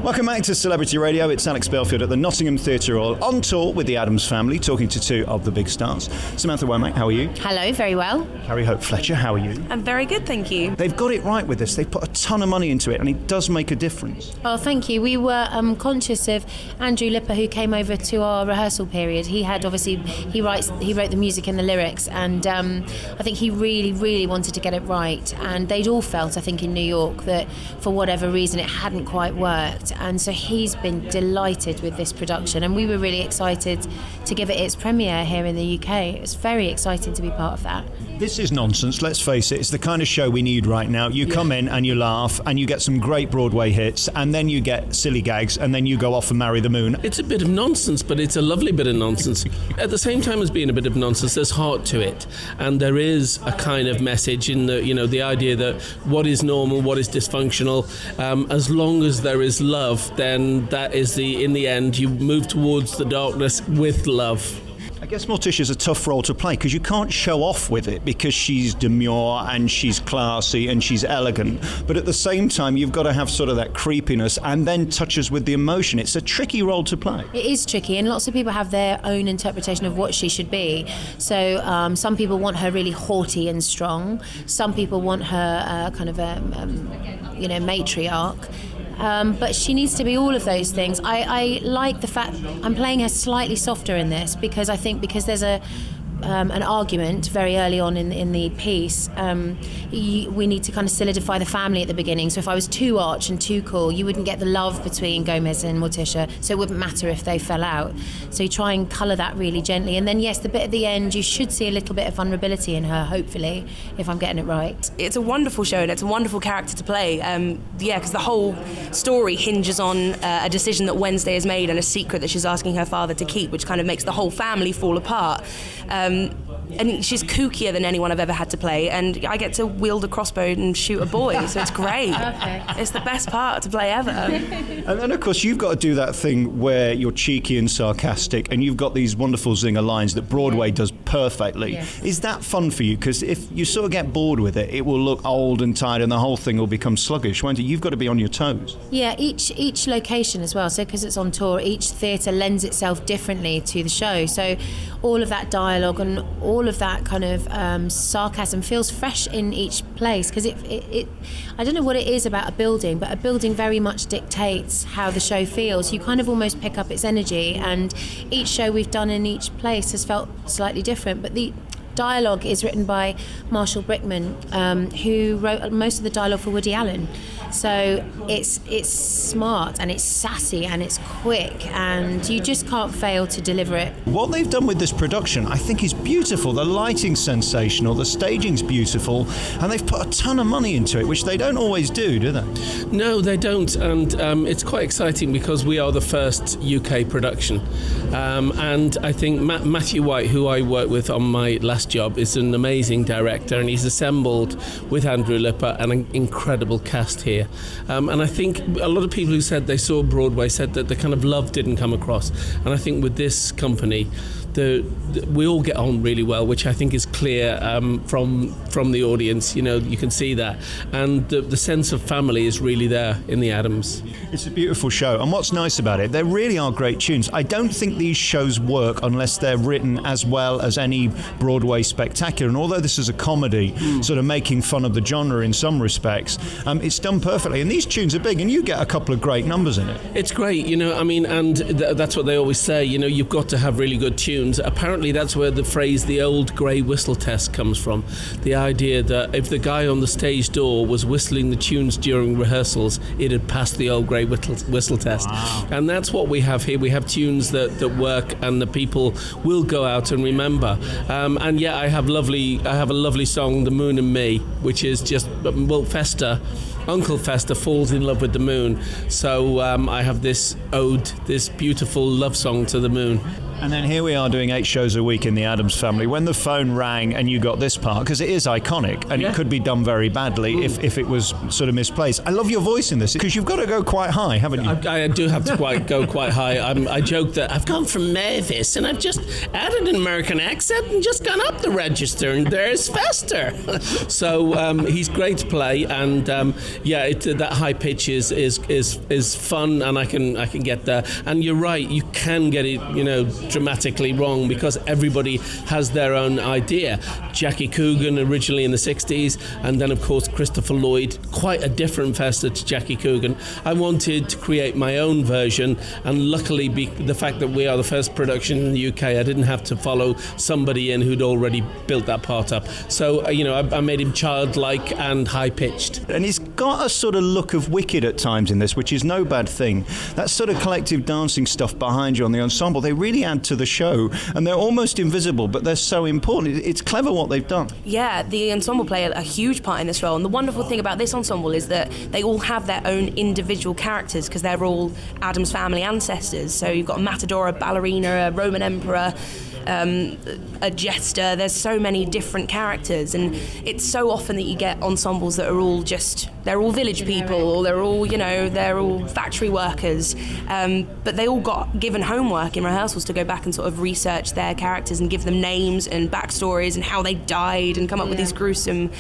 Welcome back to Celebrity Radio. It's Alex Belfield at the Nottingham Theatre Hall on tour with the Addams Family, talking to two of the big stars. Samantha Womack, how are you? Hello, very well. Carrie Hope Fletcher, how are you? I'm very good, thank you. They've got it right with this. They've put a ton of money into it, and it does make a difference. Oh, thank you. We were conscious of Andrew Lipper, who came over to our rehearsal period. He had obviously he wrote the music and the lyrics, and I think he really wanted to get it right. And they'd all felt, I think, in New York that for whatever reason it hadn't quite worked. And so he's been delighted with this production, and we were really excited to give it its premiere here in the UK. It was very exciting to be part of that. This is nonsense, let's face it. It's the kind of show we need right now. You come in and you laugh, and you get some great Broadway hits, and then you get silly gags, and then you go off and marry the moon. It's a bit of nonsense, but it's a lovely bit of nonsense. At the same time as being a bit of nonsense, there's heart to it, and there is a kind of message in the idea that what is normal, what is dysfunctional, as long as there is love, then that is in the end, you move towards the darkness with love. I guess Morticia's a tough role to play because you can't show off with it because she's demure and she's classy and she's elegant. But at the same time, you've got to have sort of that creepiness and then touches with the emotion. It's a tricky role to play. It is tricky, and lots of people have their own interpretation of what she should be. So some people want her really haughty and strong. Some people want her kind of a matriarch. But she needs to be all of those things. I like the fact I'm playing her slightly softer in this because I think there's an argument very early on in the piece. We need to kind of solidify the family at the beginning. So if I was too arch and too cool, you wouldn't get the love between Gomez and Morticia, so it wouldn't matter if they fell out. So you try and colour that really gently. And then, yes, the bit at the end, you should see a little bit of vulnerability in her, hopefully, if I'm getting it right. It's a wonderful show, and it's a wonderful character to play. Because the whole story hinges on a decision that Wednesday has made and a secret that she's asking her father to keep, which kind of makes the whole family fall apart. And she's kookier than anyone I've ever had to play, and I get to wield a crossbow and shoot a boy, so it's great. Perfect. It's the best part to play ever. And then, of course, you've got to do that thing where you're cheeky and sarcastic, and you've got these wonderful zinger lines that Broadway does perfectly. Yes. Is that fun for you? Because if you sort of get bored with it, it will look old and tired, and the whole thing will become sluggish, won't it? You've got to be on your toes. Yeah, each location as well. So because it's on tour, each theatre lends itself differently to the show. So all of that dialogue and all of that kind of sarcasm feels fresh in each place, because it I don't know what it is about a building, but a building very much dictates how the show feels. You kind of almost pick up its energy, and each show we've done in each place has felt slightly different. But the dialogue is written by Marshall Brickman, who wrote most of the dialogue for Woody Allen. So it's smart and it's sassy and it's quick, and you just can't fail to deliver it. What they've done with this production, I think, is beautiful. The lighting's sensational, the staging's beautiful, and they've put a ton of money into it, which they don't always do they? No, they don't, and it's quite exciting because we are the first UK production. And I think Matthew White, who I worked with on my last job, is an amazing director, and he's assembled with Andrew Lipper an incredible cast here. And I think a lot of people who said they saw Broadway said that the kind of love didn't come across. And I think with this company, we all get on really well, which I think is clear from the audience. You can see that, and the sense of family is really there in the Addams. It's a beautiful show, and what's nice about it, there really are great tunes. I don't think these shows work unless they're written as well as any Broadway spectacular, and although this is a comedy, sort of making fun of the genre in some respects, it's done perfectly, and these tunes are big, and you get a couple of great numbers in it. It's great, and that's what they always say, you've got to have really good tunes. Apparently that's where the phrase "the old grey whistle test" comes from. The idea that if the guy on the stage door was whistling the tunes during rehearsals, it had passed the old grey whistle test. Wow. And that's what we have here. We have tunes that work and the people will go out and remember. And yeah, I have a lovely song, "The Moon and Me," which is just, Uncle Fester falls in love with the moon. So I have this beautiful love song to the moon. And then here we are doing 8 shows a week in the Addams Family. When the phone rang and you got this part, because it is iconic and it could be done very badly if it was sort of misplaced. I love your voice in this, because you've got to go quite high, haven't you? I do have to go quite high. I joke that I've gone from Mavis and I've just added an American accent and just gone up the register, and there's Fester. So he's great to play, and that high pitch is fun, and I can get there. And you're right, you can get it, dramatically wrong, because everybody has their own idea. Jackie Coogan originally in the 60s, and then of course Christopher Lloyd, quite a different Fester to Jackie Coogan. I wanted to create my own version, and luckily the fact that we are the first production in the UK, I didn't have to follow somebody in who'd already built that part up. So I made him childlike and high-pitched. And he's got a sort of look of Wicked at times in this, which is no bad thing. That sort of collective dancing stuff behind you on the ensemble, they really add to the show, and they're almost invisible, but they're so important. It's clever what they've done. Yeah, the ensemble play a huge part in this role, and the wonderful thing about this ensemble is that they all have their own individual characters, because they're all Addams Family ancestors. So you've got a matador, a ballerina, a Roman emperor, a jester. There's so many different characters, and it's so often that you get ensembles that are all they're all village people, or they're all factory workers, but they all got given homework in rehearsals to go back and sort of research their characters and give them names and backstories and how they died, and come up with these gruesome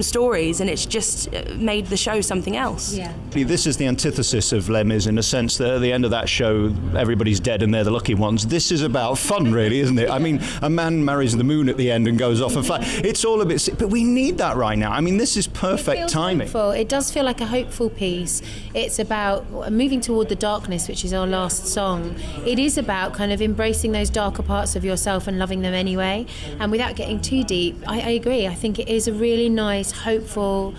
stories, and it's just made the show something else. Yeah. This is the antithesis of Les Mis, in a sense that at the end of that show everybody's dead and they're the lucky ones. This is about fun, really, isn't it? I mean, a man marries the moon at the end and goes off and fly. It's all a bit sick, but we need that right now. I mean, this is perfect timing. Hopeful. It does feel like a hopeful piece. It's about moving toward the darkness, which is our last song. It is about kind of embracing those darker parts of yourself and loving them anyway. And without getting too deep, I agree. I think it is a really nice, hopeful,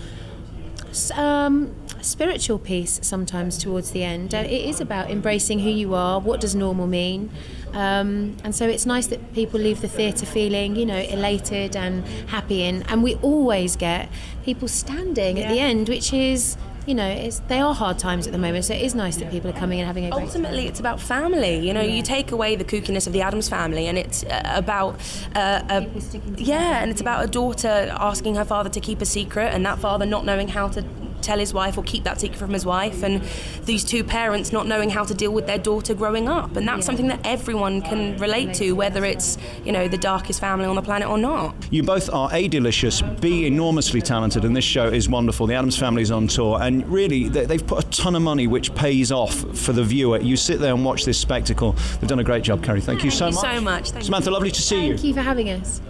spiritual piece sometimes towards the end. It is about embracing who you are. What does normal mean? And so it's nice that people leave the theatre feeling, elated and happy. And we always get people standing at the end, which is... they are hard times at the moment, so it is nice that people are coming and having a great time. Ultimately, it's about family. You take away the kookiness of the Addams Family, and it's about and it's about a daughter asking her father to keep a secret, and that father not knowing how to tell his wife or keep that secret from his wife, and these two parents not knowing how to deal with their daughter growing up. And that's something that everyone can relate to, whether it's the darkest family on the planet or not. You both are A, delicious, B, enormously talented, and this show is wonderful. The Addams Family's on tour, and really they've put a ton of money, which pays off for the viewer. You sit there and watch this spectacle. They've done a great job, Carrie. Thank you so much. Thank you so much. Samantha, lovely to see you. Thank you for having us.